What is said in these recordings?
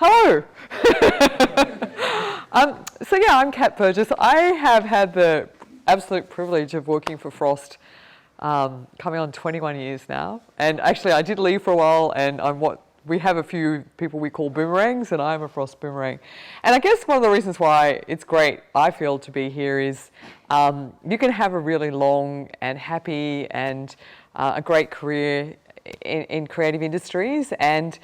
Hello. I'm Cat Burgess. I have had the absolute privilege of working for Frost coming on 21 years now. And actually I did leave for a while, and we have a few people we call boomerangs, and I'm a Frost boomerang. And I guess one of the reasons why it's great, I feel, to be here is you can have a really long and happy and a great career in creative industries. And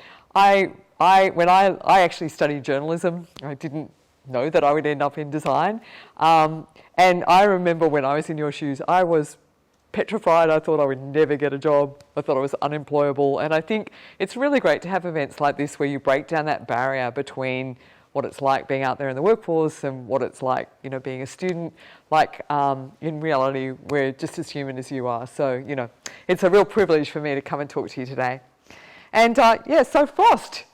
when I actually studied journalism, I didn't know that I would end up in design. And I remember when I was in your shoes, I was petrified. I thought I would never get a job. I thought I was unemployable. And I think it's really great to have events like this where you break down that barrier between what it's like being out there in the workforce and what it's like, being a student. In reality, we're just as human as you are. So, it's a real privilege for me to come and talk to you today. And so Frost,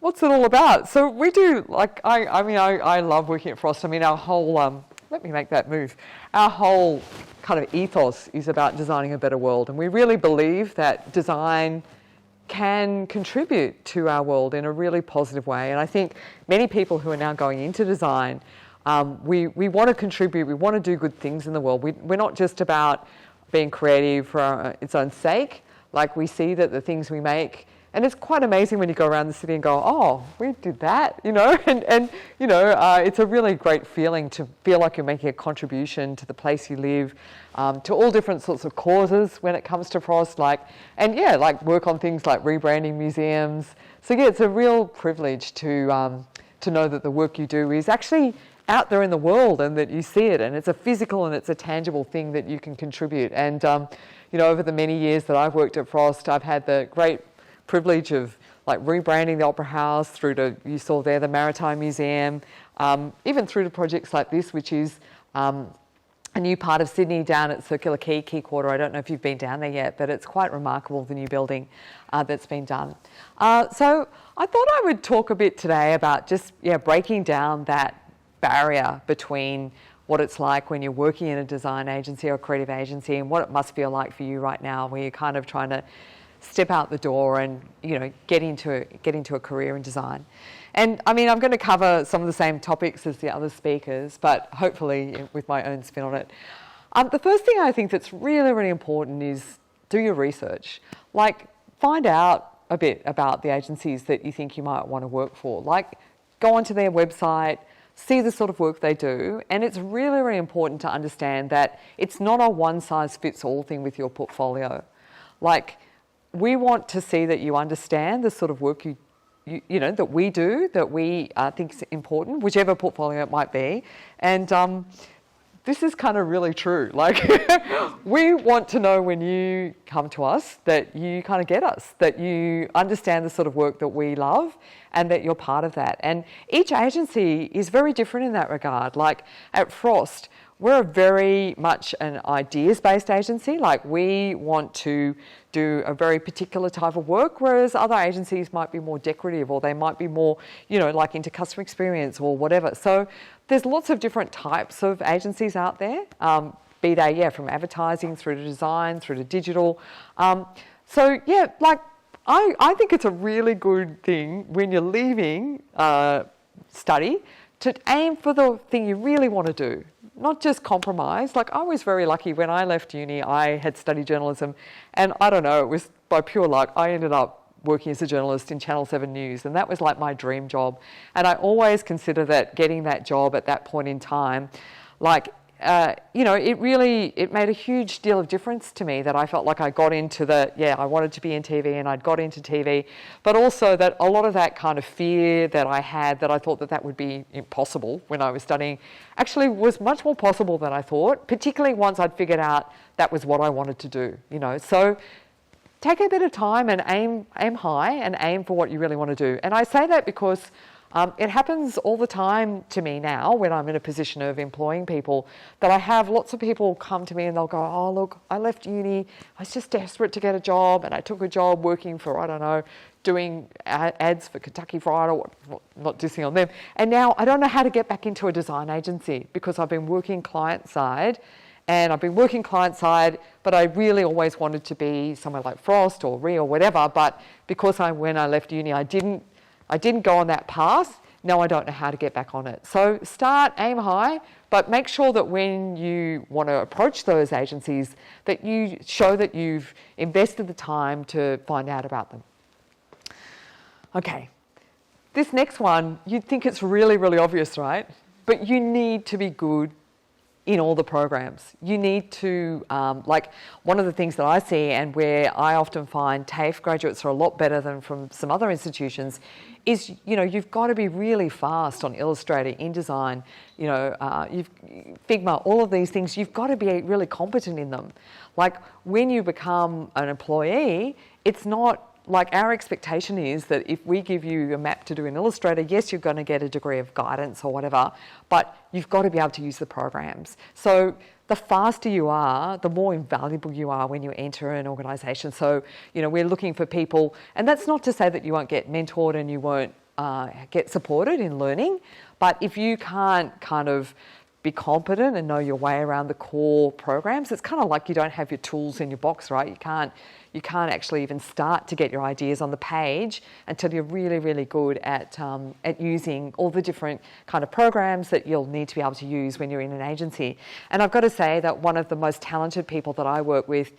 what's it all about? So we do, I love working at Frost. I mean, our whole, let me make that move. Our whole kind of ethos is about designing a better world. And we really believe that design can contribute to our world in a really positive way. And I think many people who are now going into design, we want to contribute, we want to do good things in the world. We're not just about being creative for its own sake. We see that the things we make, and it's quite amazing when you go around the city and go, oh, we did that, it's a really great feeling to feel like you're making a contribution to the place you live, to all different sorts of causes when it comes to Frost, work on things like rebranding museums. So it's a real privilege to know that the work you do is actually out there in the world and that you see it, and it's a physical and it's a tangible thing that you can contribute. And, over the many years that I've worked at Frost, I've had the great privilege of rebranding the Opera House through to, you saw there, the Maritime Museum, even through to projects like this, which is a new part of Sydney down at Circular Quay Quarter. I don't know if you've been down there yet, but it's quite remarkable, the new building that's been done. So I thought I would talk a bit today about just breaking down that barrier between what it's like when you're working in a design agency or a creative agency and what it must feel like for you right now, where you're kind of trying to step out the door and get into a career in design. And I mean, I'm going to cover some of the same topics as the other speakers, but hopefully with my own spin on it. The first thing I think that's really, really important is do your research. Find out a bit about the agencies that you think you might want to work for. Go onto their website, see the sort of work they do, and it's really, really important to understand that it's not a one-size-fits-all thing with your portfolio. We want to see that you understand the sort of work that we do, that we think is important, whichever portfolio it might be. And this is kind of really true. We want to know when you come to us that you kind of get us, that you understand the sort of work that we love and that you're part of that. And each agency is very different in that regard. At Frost, we're very much an ideas-based agency. We want to do a very particular type of work, whereas other agencies might be more decorative, or they might be more, into customer experience or whatever. So there's lots of different types of agencies out there, be they, from advertising through to design, through to digital. I think it's a really good thing when you're leaving study to aim for the thing you really want to do. Not just compromise. I was very lucky when I left uni, I had studied journalism, and I don't know, it was by pure luck, I ended up working as a journalist in Channel 7 News, and that was my dream job. And I always consider that getting that job at that point in time, it made a huge deal of difference to me, that I felt like I got into I wanted to be in TV and I'd got into TV, but also that a lot of that kind of fear that I had, that I thought that would be impossible when I was studying, actually was much more possible than I thought, particularly once I'd figured out that was what I wanted to do, So take a bit of time and aim high and aim for what you really want to do. And I say that because it happens all the time to me now when I'm in a position of employing people, that I have lots of people come to me and they'll go, oh, look, I left uni, I was just desperate to get a job, and I took a job working for, I don't know, doing ads for Kentucky Fried, or not dissing on them, and now I don't know how to get back into a design agency because I've been working client side, but I really always wanted to be somewhere like Frost or Re or whatever, but because when I left uni I didn't I didn't go on that path. Now I don't know how to get back on it. So aim high, but make sure that when you want to approach those agencies, that you show that you've invested the time to find out about them. Okay, this next one, you'd think it's really, really obvious, right? But you need to be good in all the programs. You need to, like one of the things that I see and where I often find TAFE graduates are a lot better than from some other institutions is, you've got to be really fast on Illustrator, InDesign, Figma, all of these things, you've got to be really competent in them. Like when you become an employee, it's not, like our expectation is that if we give you a map to do in Illustrator, yes, you're going to get a degree of guidance or whatever, but you've got to be able to use the programs. So the faster you are, the more invaluable you are when you enter an organisation. So, we're looking for people, and that's not to say that you won't get mentored and you won't get supported in learning, but if you can't kind of be competent and know your way around the core programs, it's kind of like you don't have your tools in your box, right? You can't actually even start to get your ideas on the page until you're really, really good at using all the different kind of programs that you'll need to be able to use when you're in an agency. And I've got to say that one of the most talented people that I work with,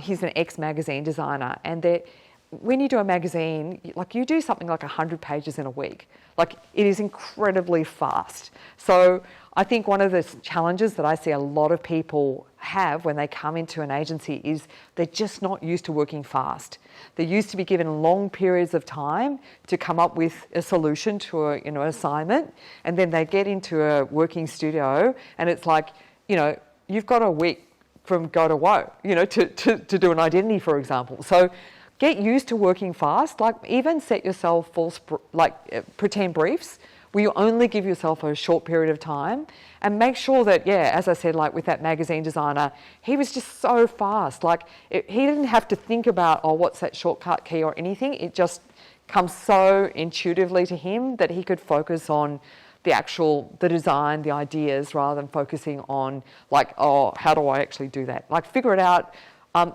he's an ex-magazine designer, and when you do a magazine, like you do something like 100 pages in a week. Like it is incredibly fast. So I think one of the challenges that I see a lot of people have when they come into an agency is they're just not used to working fast. They're used to be given long periods of time to come up with a solution to an assignment, and then they get into a working studio and it's like, you've got a week from go to woe, to do an identity, for example. So get used to working fast, like even set yourself pretend briefs where you only give yourself a short period of time, and make sure that, as I said, like with that magazine designer, he was just so fast. Like he didn't have to think about, what's that shortcut key or anything. It just comes so intuitively to him that he could focus on the design, the ideas, rather than focusing on like, how do I actually do that? Like figure it out.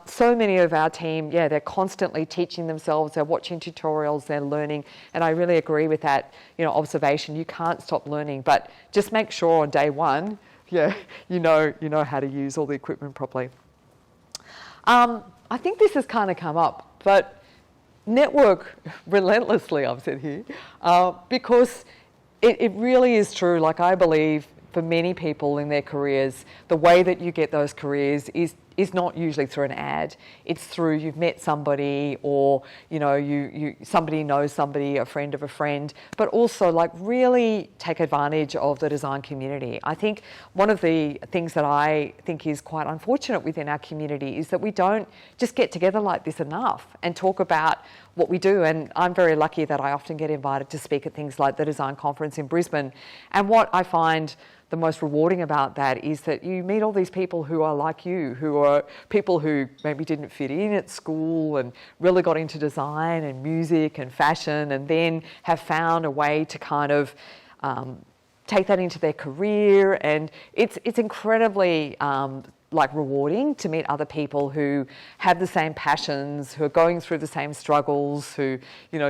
So many of our team, they're constantly teaching themselves, they're watching tutorials, they're learning, and I really agree with that, observation. You can't stop learning, but just make sure on day one, you know how to use all the equipment properly. I think this has kind of come up, but network relentlessly, I've said here, because it really is true. Like I believe for many people in their careers, the way that you get those careers is not usually through an ad. It's through you've met somebody, or somebody knows somebody, a friend of a friend, but also like really take advantage of the design community. I think one of the things that I think is quite unfortunate within our community is that we don't just get together like this enough and talk about what we do. And I'm very lucky that I often get invited to speak at things like the Design Conference in Brisbane. And what I find the most rewarding about that is that you meet all these people who are like you, who are people who maybe didn't fit in at school and really got into design and music and fashion, and then have found a way to kind of take that into their career. And it's incredibly rewarding to meet other people who have the same passions, who are going through the same struggles, who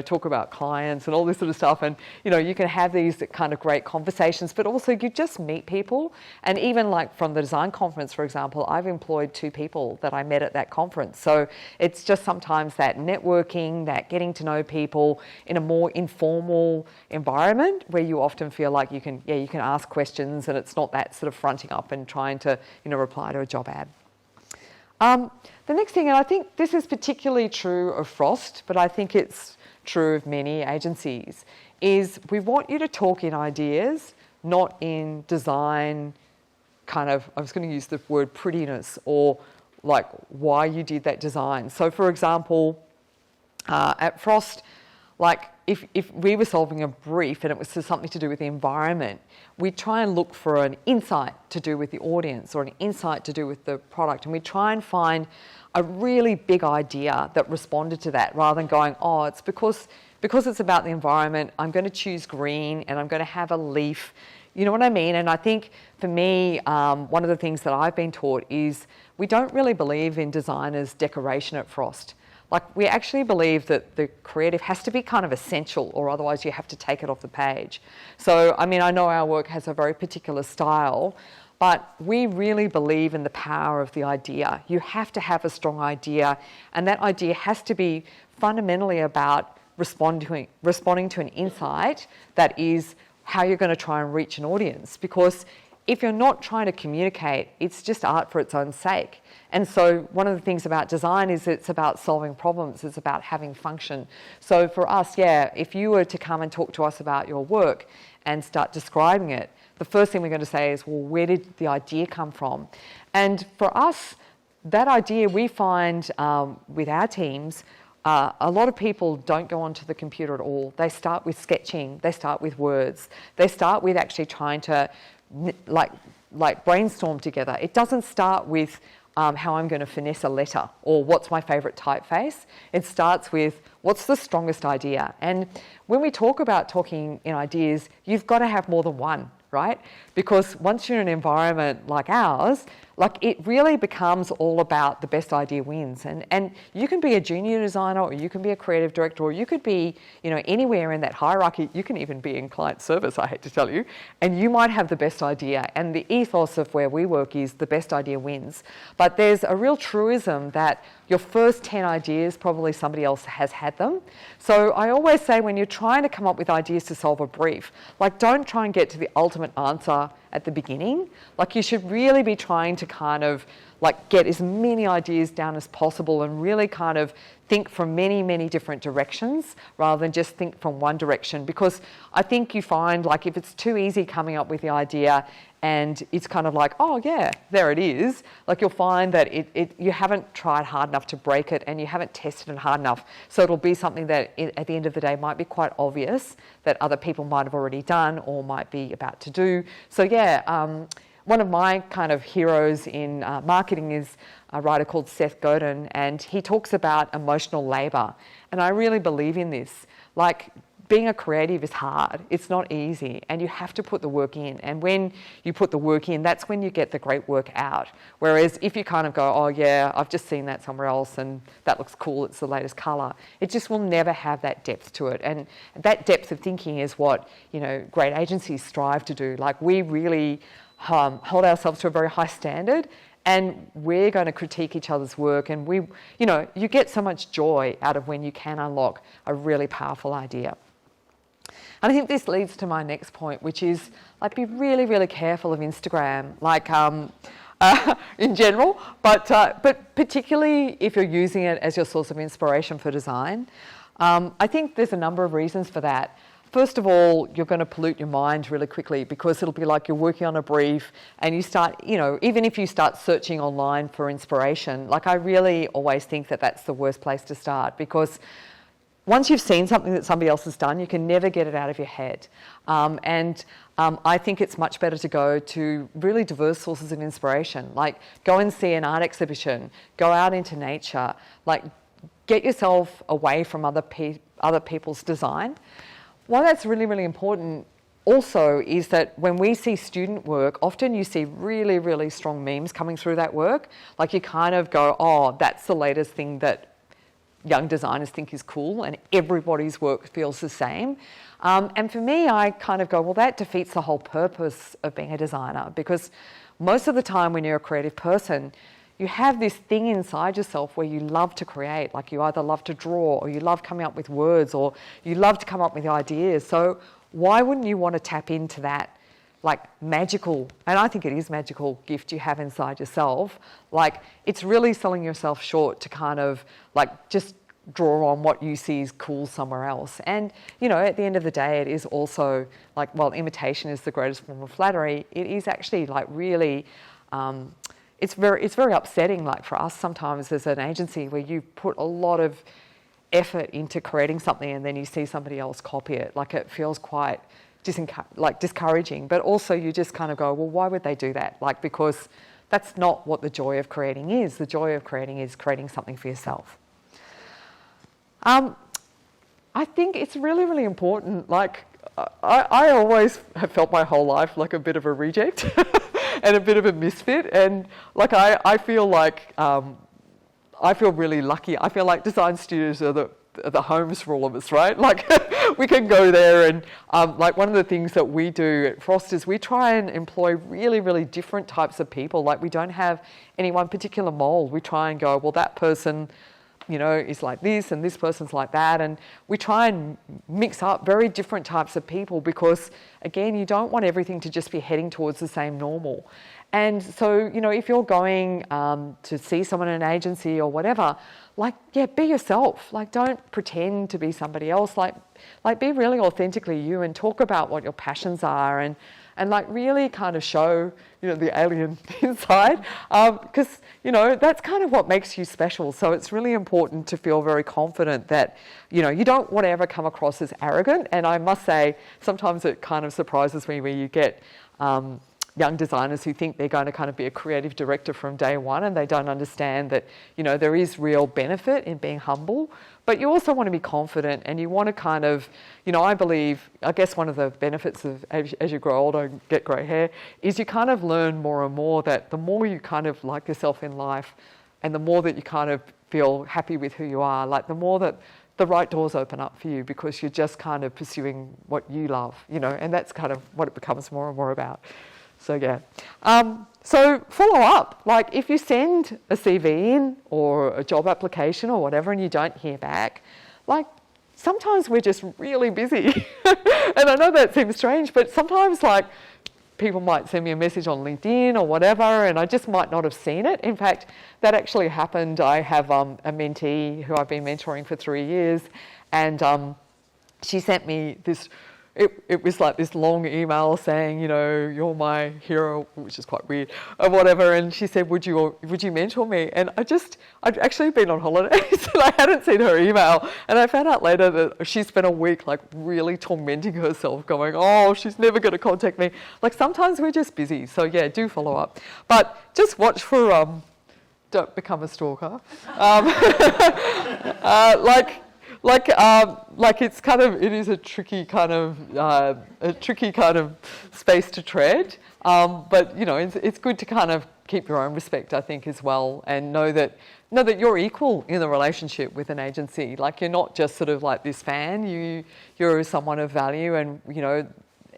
talk about clients and all this sort of stuff, and you can have these kind of great conversations, but also you just meet people. And even like from the design conference, for example, I've employed 2 people that I met at that conference. So it's just sometimes that networking, that getting to know people in a more informal environment where you often feel like you can ask questions, and it's not that sort of fronting up and trying to reply to a job ad. The next thing, and I think this is particularly true of Frost, but I think it's true of many agencies, is we want you to talk in ideas, not in design kind of, I was going to use the word prettiness, or like why you did that design. So for example, at Frost, like if we were solving a brief and it was something to do with the environment, we try and look for an insight to do with the audience or an insight to do with the product, and we try and find a really big idea that responded to that, rather than going, it's because it's about the environment, I'm going to choose green and I'm going to have a leaf. You know what I mean? And I think for me, one of the things that I've been taught is we don't really believe in design as decoration at Frost. Like, we actually believe that the creative has to be kind of essential, or otherwise you have to take it off the page. So, I mean, I know our work has a very particular style, but we really believe in the power of the idea. You have to have a strong idea, and that idea has to be fundamentally about responding to an insight that is how you're going to try and reach an audience. Because if you're not trying to communicate, it's just art for its own sake. And so one of the things about design is it's about solving problems, it's about having function. So for us, yeah, if you were to come and talk to us about your work and start describing it, the first thing we're going to say is, well, where did the idea come from? And for us, that idea we find with our teams, a lot of people don't go onto the computer at all. They start with sketching, they start with words, they start with actually trying to like brainstorm together. It doesn't start with how I'm going to finesse a letter or what's my favourite typeface. It starts with what's the strongest idea. And when we talk about talking in ideas, you've got to have more than one, right? Because once you're in an environment like ours, like, it really becomes all about the best idea wins. And you can be a junior designer, or you can be a creative director, or you could be, you know, anywhere in that hierarchy. You can even be in client service, I hate to tell you, and you might have the best idea. And the ethos of where we work is the best idea wins. But there's a real truism that your first 10 ideas, probably somebody else has had them. So I always say, when you're trying to come up with ideas to solve a brief, like, don't try and get to the ultimate answer at the beginning. Like, you should really be trying to kind of like get as many ideas down as possible and really kind of think from many, many different directions rather than just think from one direction. Because I think you find, like, if it's too easy coming up with the idea and it's kind of like, oh yeah, there it is, like, you'll find that you haven't tried hard enough to break it and you haven't tested it hard enough. So it'll be something that at the end of the day might be quite obvious that other people might have already done or might be about to do. So yeah, one of my kind of heroes in marketing is a writer called Sept, and he talks about emotional labour. And I really believe in this. Like, being a creative is hard. It's not easy, and you have to put the work in. And when you put the work in, that's when you get the great work out. Whereas if you kind of go, oh yeah, I've just seen that somewhere else and that looks cool, it's the latest colour, it just will never have that depth to it. And that depth of thinking is what, you know, great agencies strive to do. Like, we really hold ourselves to a very high standard, and we're going to critique each other's work, and we, you know, you get so much joy out of when you can unlock a really powerful idea. And I think this leads to my next point, which is, like, be really, really careful of Instagram, like in general, but particularly if you're using it as your source of inspiration for design. I think there's a number of reasons for that. First of all, you're going to pollute your mind really quickly, because it'll be like you're working on a brief and you start, you know, even if you start searching online for inspiration, like, I really always think that that's the worst place to start, because once you've seen something that somebody else has done, you can never get it out of your head. I think it's much better to go to really diverse sources of inspiration, like go and see an art exhibition, go out into nature, like get yourself away from other people's design. Why that's really, really important also is that when we see student work, often you see really, really strong memes coming through that work. Like, you kind of go, oh, that's the latest thing that young designers think is cool, and everybody's work feels the same. And for me, I kind of go, well, that defeats the whole purpose of being a designer, because most of the time when you're a creative person, you have this thing inside yourself where you love to create. Like, you either love to draw, or you love coming up with words, or you love to come up with ideas. So why wouldn't you want to tap into that, like, magical, and I think it is magical, gift you have inside yourself? Like, it's really selling yourself short to kind of like just draw on what you see is cool somewhere else. And, you know, at the end of the day, it is also like, while imitation is the greatest form of flattery, it is actually like really it's very upsetting, like for us sometimes as an agency, where you put a lot of effort into creating something and then you see somebody else copy it. Like, it feels quite discouraging, but also you just kind of go, well, why would they do that? Like, because that's not what the joy of creating is. The joy of creating is creating something for yourself. I think it's really, really important. Like, I always have felt my whole life like a bit of a reject and a bit of a misfit. And like, I feel like I feel really lucky. I feel like design studios are the homes for all of us, right? Like we can go there and like one of the things that we do at Frost is we try and employ really, really different types of people. Like we don't have any one particular mold. We try and go, well, that person, you know, is like this and this person's like that. And we try and mix up very different types of people because, again, you don't want everything to just be heading towards the same normal. And so, you know, if you're going to see someone in an agency or whatever, like, yeah, be yourself. Like, don't pretend to be somebody else. Like be really authentically you and talk about what your passions are and like really kind of show, you know, the alien inside. Because, you know, that's kind of what makes you special. So it's really important to feel very confident that, you know, you don't want to ever come across as arrogant. And I must say, sometimes it kind of surprises me where you get young designers who think they're going to kind of be a creative director from day one and they don't understand that, you know, there is real benefit in being humble, but you also want to be confident and you want to kind of, you know, I guess one of the benefits of as you grow older and get grey hair is you kind of learn more and more that the more you kind of like yourself in life and the more that you kind of feel happy with who you are, like the more that the right doors open up for you because you're just kind of pursuing what you love, you know, and that's kind of what it becomes more and more about. So yeah, so follow up. Like if you send a CV in or a job application or whatever and you don't hear back, like sometimes we're just really busy. And I know that seems strange, but sometimes like people might send me a message on LinkedIn or whatever and I just might not have seen it. In fact, that actually happened. I have a mentee who I've been mentoring for 3 years and she sent me this. It was like this long email saying, you know, you're my hero, which is quite weird, or whatever. And she said, would you mentor me? And I'd actually been on holidays and I hadn't seen her email. And I found out later that she spent a week like really tormenting herself going, oh, she's never going to contact me. Like sometimes we're just busy. So yeah, do follow up. But just watch for, don't become a stalker. It's kind of, it is a tricky kind of space to tread. But you know, it's good to kind of keep your own respect, I think, as well, and know that you're equal in the relationship with an agency. Like you're not just sort of like this fan. You're someone of value, and you know,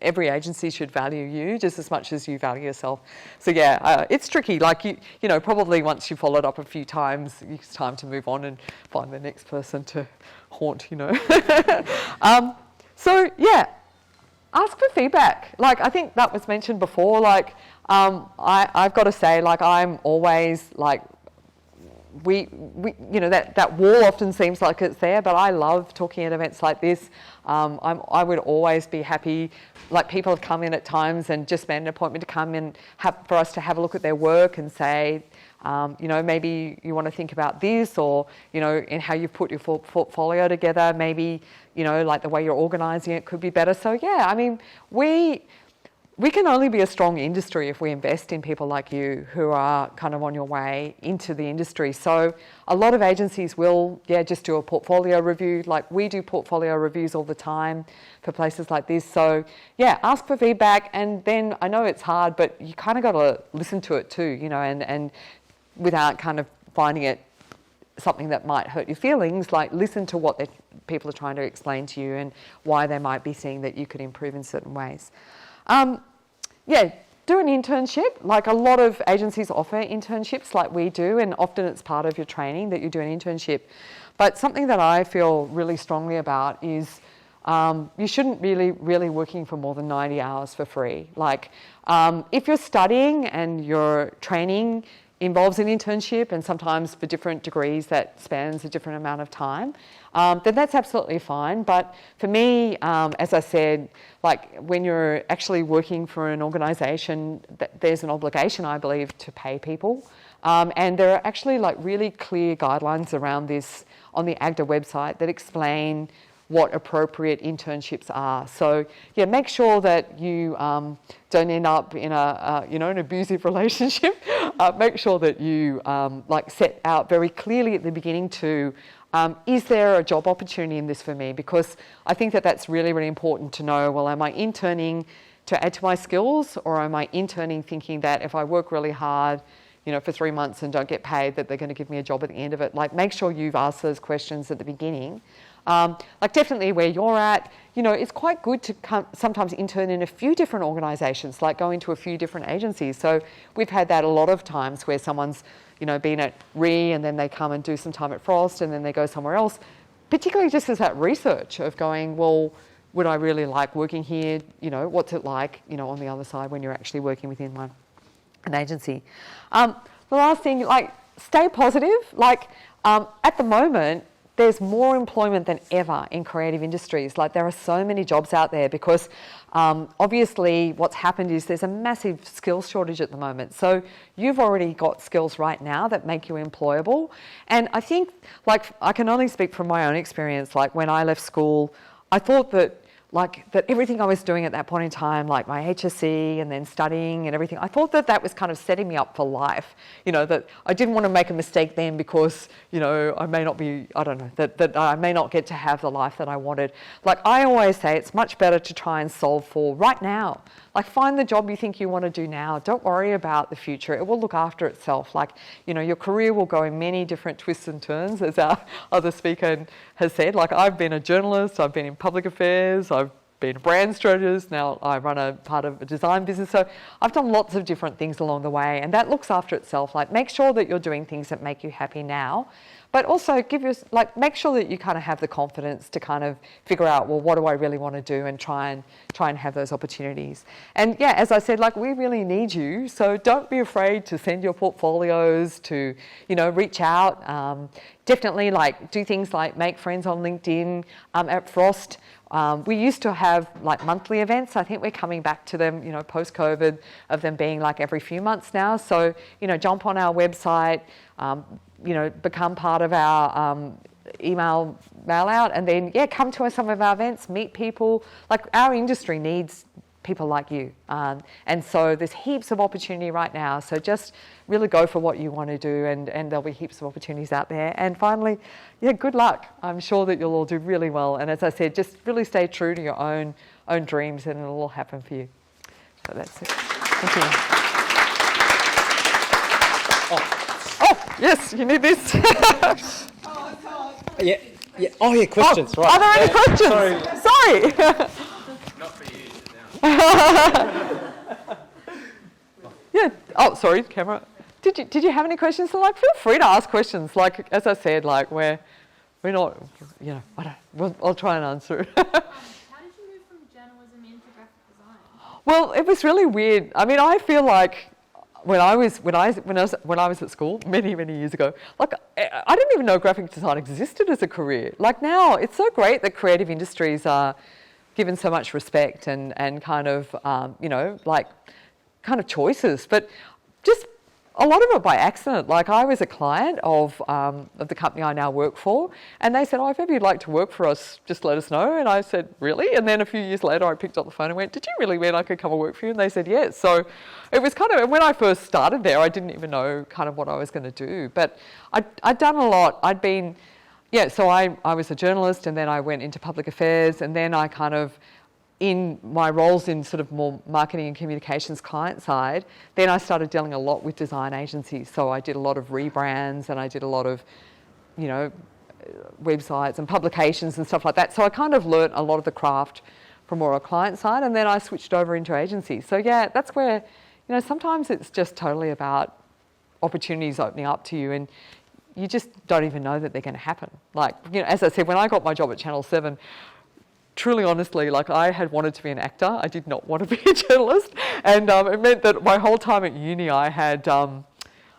every agency should value you just as much as you value yourself. So yeah, it's tricky. Like you know, probably once you've followed up a few times, it's time to move on and find the next person to haunt, you know. So yeah, ask for feedback. Like I think that was mentioned before. Like I've got to say, like I'm always like, we you know, that wall often seems like it's there, but I love talking at events like this. I would always be happy. Like people have come in at times and just made an appointment to come in for us to have a look at their work and say, you know, maybe you want to think about this, or you know, in how you've put your portfolio together. Maybe, you know, like the way you're organising it could be better. So yeah, I mean, we can only be a strong industry if we invest in people like you who are kind of on your way into the industry. So a lot of agencies will, just do a portfolio review. Like we do portfolio reviews all the time for places like this. So yeah, ask for feedback, and then I know it's hard, but you kind of got to listen to it too, you know, and without kind of finding it something that might hurt your feelings, like listen to what people are trying to explain to you and why they might be seeing that you could improve in certain ways. Do an internship. Like a lot of agencies offer internships like we do, and often it's part of your training that you do an internship. But something that I feel really strongly about is you shouldn't really working for more than 90 hours for free. Like if you're studying and your training involves an internship, and sometimes for different degrees that spans a different amount of time, then that's absolutely fine. But for me, as I said, like when you're actually working for an organisation, there's an obligation, I believe, to pay people. And there are actually like really clear guidelines around this on the AGDA website that explain what appropriate internships are. So yeah, make sure that you don't end up in an abusive relationship. Make sure that you set out very clearly at the beginning to, is there a job opportunity in this for me? Because I think that that's really, really important to know, well, am I interning to add to my skills, or am I interning thinking that if I work really hard, for 3 months and don't get paid, that they're going to give me a job at the end of it. Like, make sure you've asked those questions at the beginning. Like, definitely where you're at, it's quite good to sometimes intern in a few different organisations, like go into a few different agencies. So we've had that a lot of times where someone's, been at RE and then they come and do some time at Frost and then they go somewhere else, particularly just as that research of going, well, would I really like working here? What's it like, on the other side when you're actually working within an agency. The last thing, like, stay positive. Like, at the moment, there's more employment than ever in creative industries. Like, there are so many jobs out there because obviously what's happened is there's a massive skills shortage at the moment. So you've already got skills right now that make you employable. And I think, like, I can only speak from my own experience. Like, when I left school, I thought that everything I was doing at that point in time, like my HSC and then studying and everything, I thought that was kind of setting me up for life. That I didn't want to make a mistake then because, I may not be, I don't know, that I may not get to have the life that I wanted. Like, I always say it's much better to try and solve for right now. Like, find the job you think you want to do now. Don't worry about the future. It will look after itself. Like, your career will go in many different twists and turns, as our other speaker has said. Like, I've been a journalist, I've been in public affairs, I've been a brand strategist, now I run a part of a design business. So I've done lots of different things along the way, and that looks after itself. Like, make sure that you're doing things that make you happy now, but also make sure that you kind of have the confidence to kind of figure out, well, what do I really want to do, and try and have those opportunities. And yeah, as I said, like, we really need you. So don't be afraid to send your portfolios, to, reach out. Definitely, like, do things like make friends on LinkedIn. At Frost, we used to have like monthly events. I think we're coming back to them, post-COVID, of them being like every few months now. So, jump on our website, become part of our email mail out, and then, come to some of our events, meet people. Like, our industry needs people like you. And so there's heaps of opportunity right now. So just really go for what you want to do, and there'll be heaps of opportunities out there. And finally, good luck. I'm sure that you'll all do really well. And as I said, just really stay true to your own dreams, and it'll all happen for you. So that's it. Thank you. Oh, yes, you need this. Yeah. Oh, yeah, questions, right. Are there any questions? Sorry. Not for you, now. Yeah. Oh, sorry, camera. Did you have any questions? So, like, feel free to ask questions. Like, as I said, like, we're not, I'll try and answer it. How did you move from journalism into graphic design? Well, it was really weird. I mean, I feel like when I was at school many years ago, like, I didn't even know graphic design existed as a career. Like, now it's so great that creative industries are given so much respect and kind of kind of choices, but just a lot of it by accident. Like, I was a client of the company I now work for, and they said, if ever you'd like to work for us, just let us know. And I said, really? And then a few years later, I picked up the phone and went, did you really mean I could come and work for you? And they said, yes. So it was kind of, when I first started there, I didn't even know kind of what I was going to do. But I'd done a lot. I'd been, so I was a journalist, and then I went into public affairs, and then I kind of, in my roles in sort of more marketing and communications client side, then I started dealing a lot with design agencies. So I did a lot of rebrands, and I did a lot of, websites and publications and stuff like that. So I kind of learnt a lot of the craft from more a client side, and then I switched over into agencies. So that's where, sometimes it's just totally about opportunities opening up to you, and you just don't even know that they're going to happen. Like, as I said, when I got my job at Channel 7, truly, honestly, like, I had wanted to be an actor. I did not want to be a journalist. And it meant that my whole time at uni, I had, during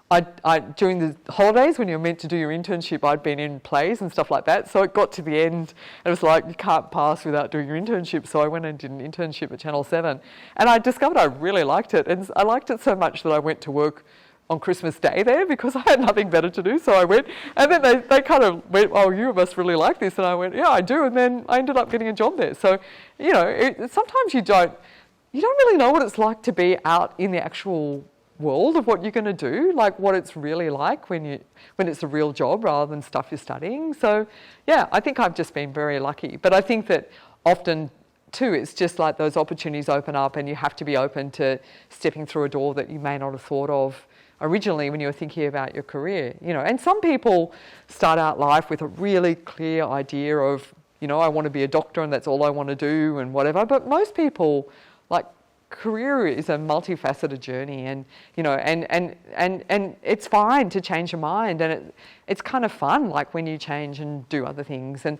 the holidays when you're meant to do your internship, I'd been in plays and stuff like that. So it got to the end, and it was like, you can't pass without doing your internship. So I went and did an internship at Channel 7. And I discovered I really liked it. And I liked it so much that I went to work on Christmas Day there because I had nothing better to do. So I went, and then they kind of went, you must really like this. And I went, yeah, I do. And then I ended up getting a job there. So, sometimes you don't really know what it's like to be out in the actual world of what you're going to do, like what it's really like when it's a real job rather than stuff you're studying. So, I think I've just been very lucky. But I think that often too, it's just like those opportunities open up, and you have to be open to stepping through a door that you may not have thought of originally when you were thinking about your career, you know. And some people start out life with a really clear idea of, you know, I want to be a doctor and that's all I want to do and whatever. But most people, like, career is a multifaceted journey, and you know, and it's fine to change your mind, and it's kind of fun, like when you change and do other things. And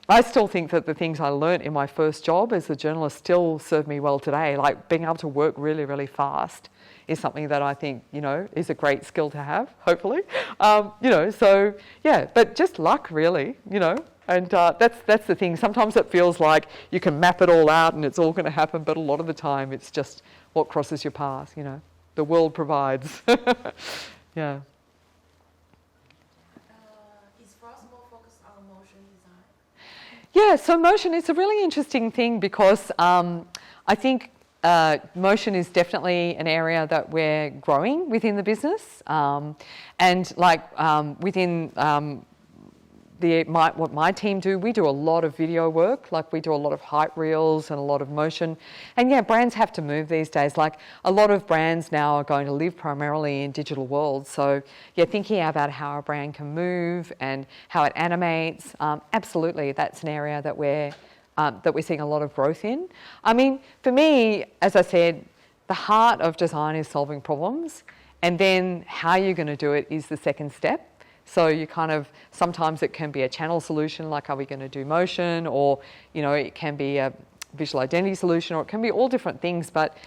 I still think that the things I learnt in my first job as a journalist still serve me well today. Like being able to work really, really fast is something that I think, you know, is a great skill to have, hopefully. You know, so yeah, but just luck really, you know. And that's the thing. Sometimes it feels like you can map it all out and it's all going to happen, but a lot of the time it's just what crosses your path, you know. The world provides. Yeah. Is Frost more focused on motion design? Yeah, so motion is a really interesting thing because I think motion is definitely an area that we're growing within the business. And like within what my team do, we do a lot of video work, like we do a lot of hype reels and a lot of motion. And yeah, brands have to move these days. Like a lot of brands now are going to live primarily in digital worlds. So yeah, thinking about how a brand can move and how it animates, absolutely, that's an area that we're seeing a lot of growth in. I mean, for me, as I said, the heart of design is solving problems, and then how you're going to do it is the second step. So you kind of, sometimes it can be a channel solution, like are we going to do motion, or, you know, it can be a visual identity solution, or it can be all different things. But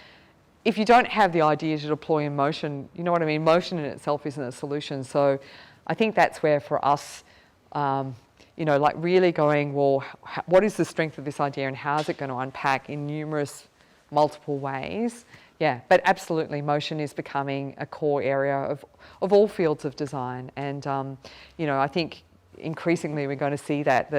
if you don't have the idea to deploy in motion, you know what I mean? Motion in itself isn't a solution. So I think that's where for us, you know, like really going, well, what is the strength of this idea and how is it going to unpack in numerous, multiple ways? Yeah, but absolutely, motion is becoming a core area of all fields of design, and you know, I think increasingly we're going to see that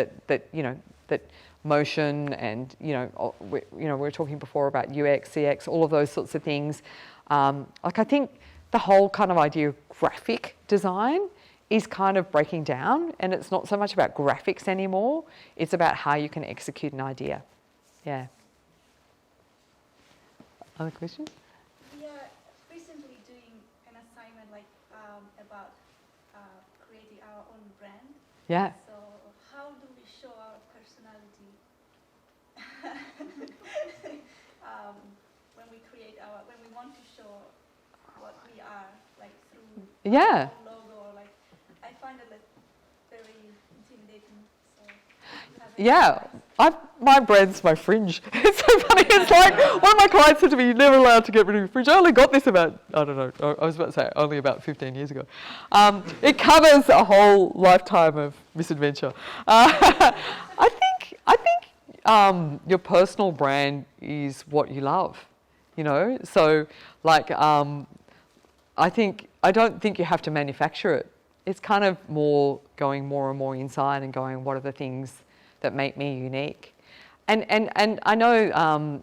you know, that motion and you know, we were talking before about UX, CX, all of those sorts of things. Like I think the whole kind of idea of graphic design is kind of breaking down, and it's not so much about graphics anymore. It's about how you can execute an idea. Yeah. Other questions? We are recently doing an assignment like about creating our own brand. Yeah. So how do we show our personality when we want to show what we are, like through Yeah. our logo, or like I find it like very intimidating. So you have any Yeah, advice? my brand's my fringe. It's so funny. It's like one of my clients said to me, "You're never allowed to get rid of your fringe." I only got this about, I don't know, I was about to say only about 15 years ago. It covers a whole lifetime of misadventure. I think your personal brand is what you love, you know. So like I don't think you have to manufacture it. It's kind of more going more and more inside and going, what are the things that make me unique? And I know,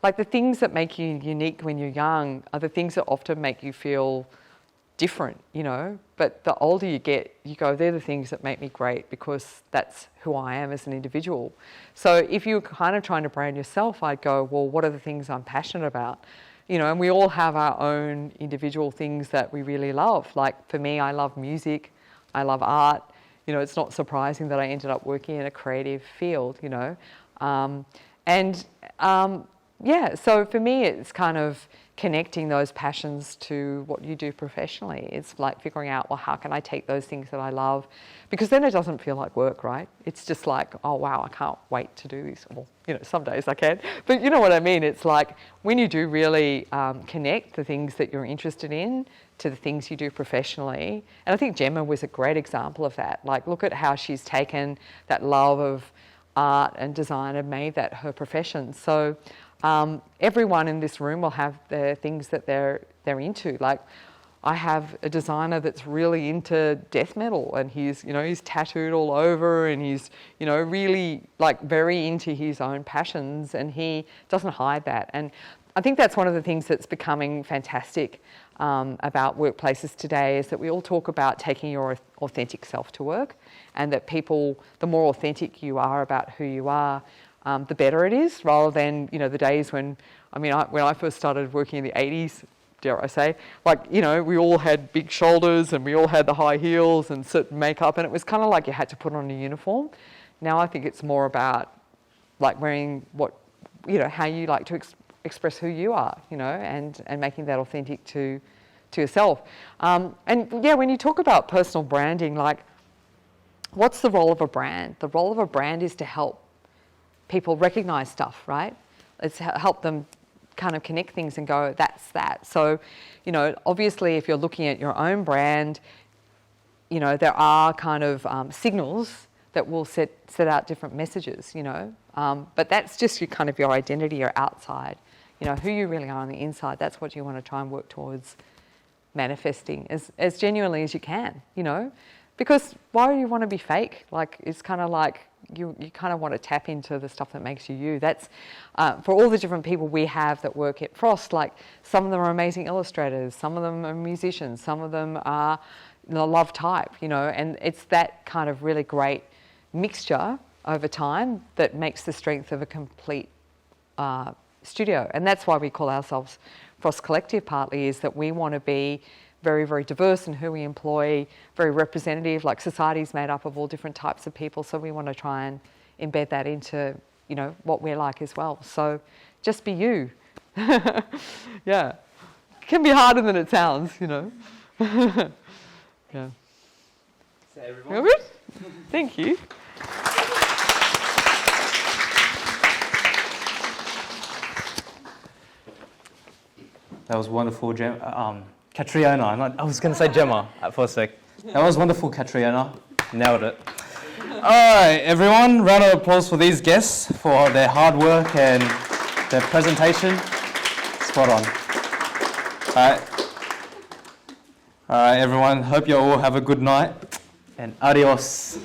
like the things that make you unique when you're young are the things that often make you feel different, you know. But the older you get, you go, they're the things that make me great because that's who I am as an individual. So if you're kind of trying to brand yourself, I'd go, well, what are the things I'm passionate about? You know, and we all have our own individual things that we really love. Like for me, I love music, I love art. You know, it's not surprising that I ended up working in a creative field, you know. Yeah, so for me, it's kind of connecting those passions to what you do professionally. It's like figuring out, well, how can I take those things that I love? Because then it doesn't feel like work, right? It's just like, oh, wow, I can't wait to do this. Well, you know, some days I can. But you know what I mean? It's like when you do really connect the things that you're interested in to the things you do professionally. And I think Gemma was a great example of that. Like, look at how she's taken that love of art and design and made that her profession. So everyone in this room will have the things that they're into. Like I have a designer that's really into death metal, and he's tattooed all over, and he's, you know, really like very into his own passions, and he doesn't hide that. And I think that's one of the things that's becoming fantastic about workplaces today, is that we all talk about taking your authentic self to work, and that people, the more authentic you are about who you are, the better it is, rather than, you know, the days when, I mean, when I first started working in the 80s, dare I say. Like, you know, we all had big shoulders and we all had the high heels and certain makeup, and it was kind of like you had to put on a uniform. Now I think it's more about like wearing what, you know, how you like to express who you are, you know, and making that authentic to yourself. And yeah, when you talk about personal branding, like, what's the role of a brand? The role of a brand is to help people recognize stuff, right? It's help them kind of connect things and go, that's that. So, you know, obviously if you're looking at your own brand, you know, there are kind of signals that will set out different messages, you know. But that's just your identity, your outside. You know, who you really are on the inside, that's what you want to try and work towards manifesting as genuinely as you can, you know. Because why do you want to be fake? Like, it's kind of like you kind of want to tap into the stuff that makes you you. That's, for all the different people we have that work at Frost, like, some of them are amazing illustrators, some of them are musicians, some of them are, you know, love type, you know, and it's that kind of really great mixture over time that makes the strength of a complete studio. And that's why we call ourselves Frost Collective, partly, is that we want to be very, very diverse in who we employ, very representative, like society's made up of all different types of people, so we want to try and embed that into, you know, what we're like as well. So just be you. Yeah. It can be harder than it sounds, you know. Yeah. So everyone. You're good? Thank you. That was wonderful, Catriona. I was going to say Gemma for a sec. That was wonderful, Catriona. Nailed it. All right, everyone, round of applause for these guests for their hard work and their presentation. Spot on. All right, everyone. Hope you all have a good night and adios.